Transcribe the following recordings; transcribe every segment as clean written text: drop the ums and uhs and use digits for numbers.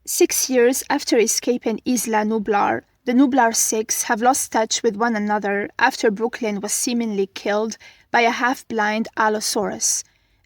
6 years after escaping Isla Nublar, the Nublar Six have lost touch with one another after Brooklyn was seemingly killed by a half-blind Allosaurus.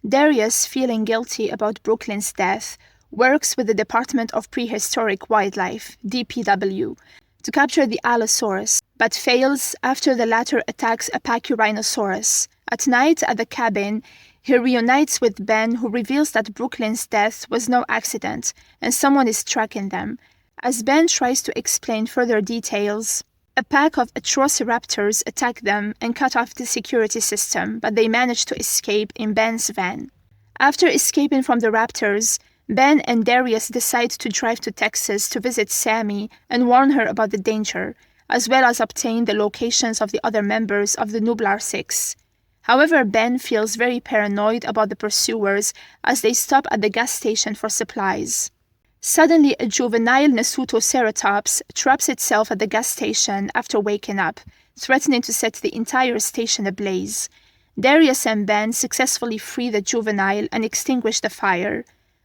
Darius, feeling guilty about Brooklyn's death, works with the Department of Prehistoric Wildlife, DPW, to capture the Allosaurus, but fails after the latter attacks a Pachyrhinosaurus. At night at the cabin, he reunites with Ben, who reveals that Brooklyn's death was no accident and someone is tracking them. As Ben tries to explain further details, a pack of Atrociraptors attack them and cut off the security system, but they manage to escape in Ben's van. After escaping from the raptors, Ben and Darius decide to drive to Texas to visit Sammy and warn her about the danger, as well as obtain the locations of the other members of the Nublar Six. However, Ben feels very paranoid about the pursuers as they stop at the gas station for supplies. Suddenly, a juvenile Nasutoceratops traps itself at the gas station after waking up, threatening to set the entire station ablaze. Darius and Ben successfully free the juvenile and extinguish the fire.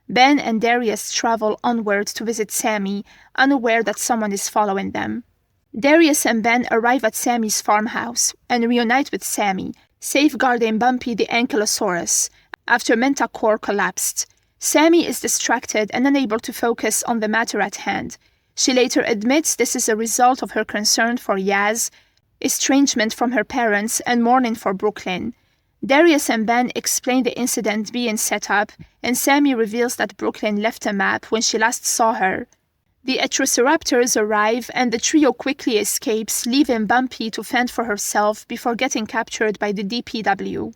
Ben and Darius travel onward to visit Sammy, unaware that someone is following them. Darius and Ben arrive at Sammy's farmhouse and reunite with Sammy, safeguarding Bumpy the Ankylosaurus, after Mentacore collapsed. Sammy is distracted and unable to focus on the matter at hand. She later admits this is a result of her concern for Yaz, estrangement from her parents, and mourning for Brooklyn. Darius and Ben explain the incident being set up, and Sammy reveals that Brooklyn left a map when she last saw her. The Atrociraptors arrive and the trio quickly escapes, leaving Bumpy to fend for herself before getting captured by the DPW.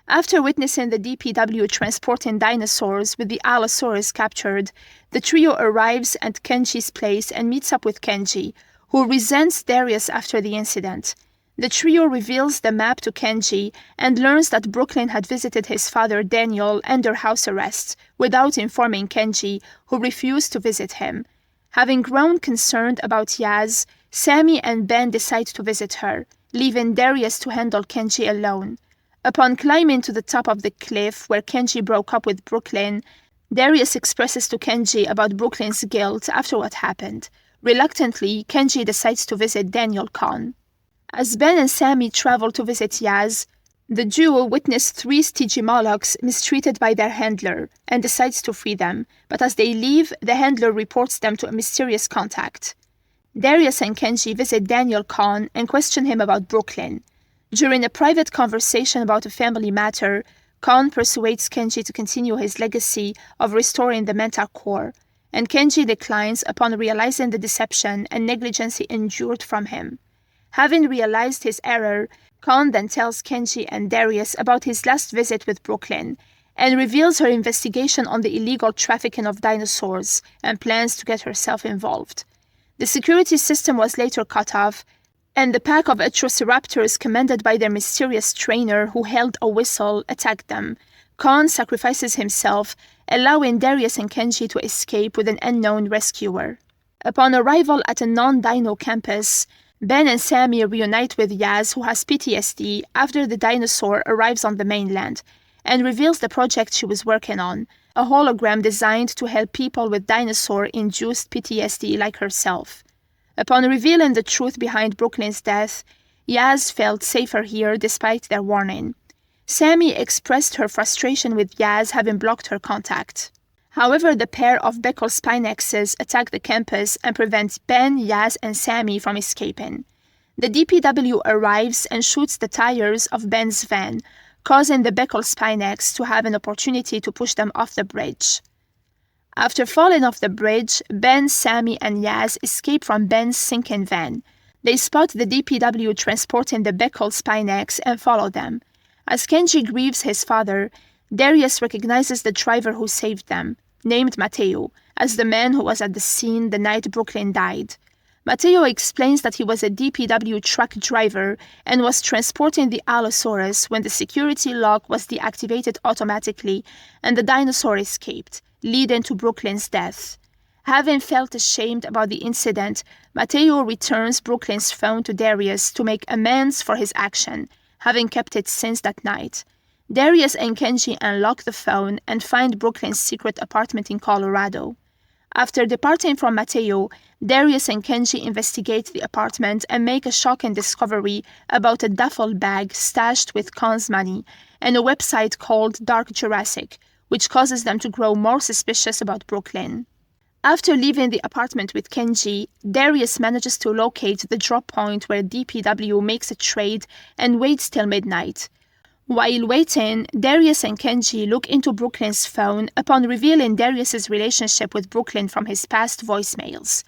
After witnessing the DPW transporting dinosaurs with the Allosaurus captured, the trio arrives at Kenji's place and meets up with Kenji, who resents Darius after the incident. The trio reveals the map to Kenji and learns that Brooklyn had visited his father Daniel under house arrest without informing Kenji, who refused to visit him. Having grown concerned about Yaz, Sammy and Ben decide to visit her, leaving Darius to handle Kenji alone. Upon climbing to the top of the cliff where Kenji broke up with Brooklyn, Darius expresses to Kenji about Brooklyn's guilt after what happened. Reluctantly, Kenji decides to visit Daniel Kahn. As Ben and Sammy travel to visit Yaz, the duo witness 3 Stygimolochs mistreated by their handler and decides to free them, but as they leave, the handler reports them to a mysterious contact. Darius and Kenji visit Daniel Kahn and question him about Brooklyn. During a private conversation about a family matter, Kahn persuades Kenji to continue his legacy of restoring the Mentacore, and Kenji declines upon realizing the deception and negligence he endured from him. Having realized his error, Kahn then tells Kenji and Darius about his last visit with Brooklyn and reveals her investigation on the illegal trafficking of dinosaurs and plans to get herself involved. The security system was later cut off, and the pack of Atrociraptors commanded by their mysterious trainer who held a whistle attacked them. Kahn sacrifices himself, allowing Darius and Kenji to escape with an unknown rescuer. Upon arrival at a non-dino campus, Ben and Sammy reunite with Yaz, who has PTSD after the dinosaur arrives on the mainland, and reveals the project she was working on, a hologram designed to help people with dinosaur-induced PTSD like herself. Upon revealing the truth behind Brooklyn's death, Yaz felt safer here despite their warning. Sammy expressed her frustration with Yaz having blocked her contact. However, the pair of Beckel Spinexes attack the campus and prevent Ben, Yaz, and Sammy from escaping. The DPW arrives and shoots the tires of Ben's van, causing the Beckel Spinex to have an opportunity to push them off the bridge. After falling off the bridge, Ben, Sammy, and Yaz escape from Ben's sinking van. They spot the DPW transporting the Beckel Spinex and follow them. As Kenji grieves his father, Darius recognizes the driver who saved them, named Matteo, as the man who was at the scene the night Brooklyn died. Matteo explains that he was a DPW truck driver and was transporting the Allosaurus when the security lock was deactivated automatically and the dinosaur escaped, leading to Brooklyn's death. Having felt ashamed about the incident, Matteo returns Brooklyn's phone to Darius to make amends for his action, having kept it since that night. Darius and Kenji unlock the phone and find Brooklyn's secret apartment in Colorado. After departing from Matteo, Darius and Kenji investigate the apartment and make a shocking discovery about a duffel bag stashed with Khan's money and a website called Dark Jurassic, which causes them to grow more suspicious about Brooklyn. After leaving the apartment with Kenji, Darius manages to locate the drop point where DPW makes a trade and waits till midnight. While waiting, Darius and Kenji look into Brooklyn's phone upon revealing Darius's relationship with Brooklyn from his past voicemails.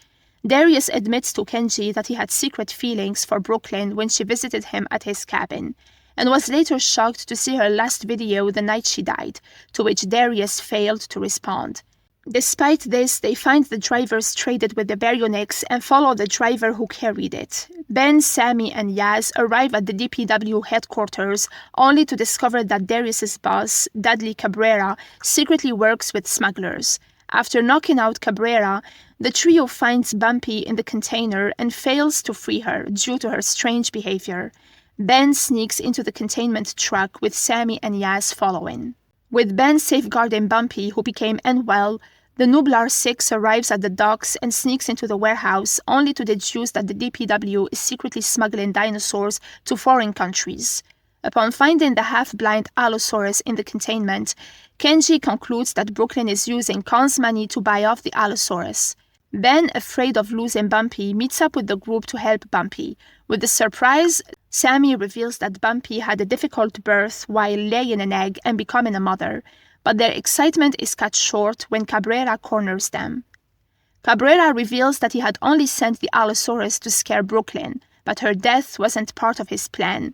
Darius admits to Kenji that he had secret feelings for Brooklyn when she visited him at his cabin, and was later shocked to see her last video the night she died, to which Darius failed to respond. Despite this, they find the drivers traded with the baryonyx and follow the driver who carried it. Ben, Sammy, and Yaz arrive at the DPW headquarters only to discover that Darius's boss, Dudley Cabrera, secretly works with smugglers. After knocking out Cabrera, the trio finds Bumpy in the container and fails to free her due to her strange behavior. Ben sneaks into the containment truck with Sammy and Yaz following. With Ben safeguarding Bumpy, who became unwell, the Nublar 6 arrives at the docks and sneaks into the warehouse, only to deduce that the DPW is secretly smuggling dinosaurs to foreign countries. Upon finding the half-blind Allosaurus in the containment, Kenji concludes that Brooklyn is using Khan's money to buy off the Allosaurus. Ben, afraid of losing Bumpy, meets up with the group to help Bumpy. With the surprise, Sammy reveals that Bumpy had a difficult birth while laying an egg and becoming a mother, but their excitement is cut short when Cabrera corners them. Cabrera reveals that he had only sent the Allosaurus to scare Brooklyn, but her death wasn't part of his plan.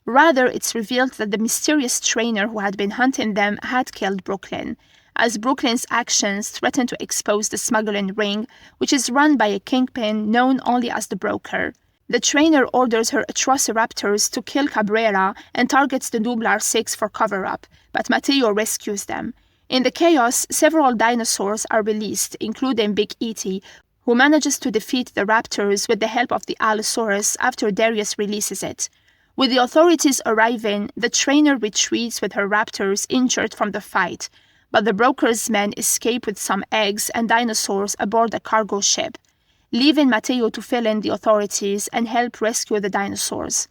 Rather, it's revealed that the mysterious trainer who had been hunting them had killed Brooklyn, as Brooklyn's actions threaten to expose the smuggling ring, which is run by a kingpin known only as the Broker. The trainer orders her Atrociraptors to kill Cabrera and targets the Nublar 6 for cover-up, but Matteo rescues them. In the chaos, several dinosaurs are released, including Big E.T., who manages to defeat the raptors with the help of the Allosaurus after Darius releases it. With the authorities arriving, the trainer retreats with her raptors injured from the fight, but the Broker's men escape with some eggs and dinosaurs aboard a cargo ship, leaving Matteo to fill in the authorities and help rescue the dinosaurs.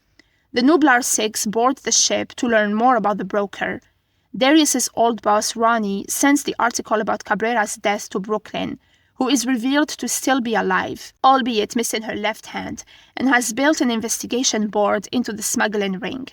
The Nublar 6 board the ship to learn more about the Broker. Darius's old boss, Ronnie, sends the article about Cabrera's death to Brooklyn, who is revealed to still be alive, albeit missing her left hand, and has built an investigation board into the smuggling ring.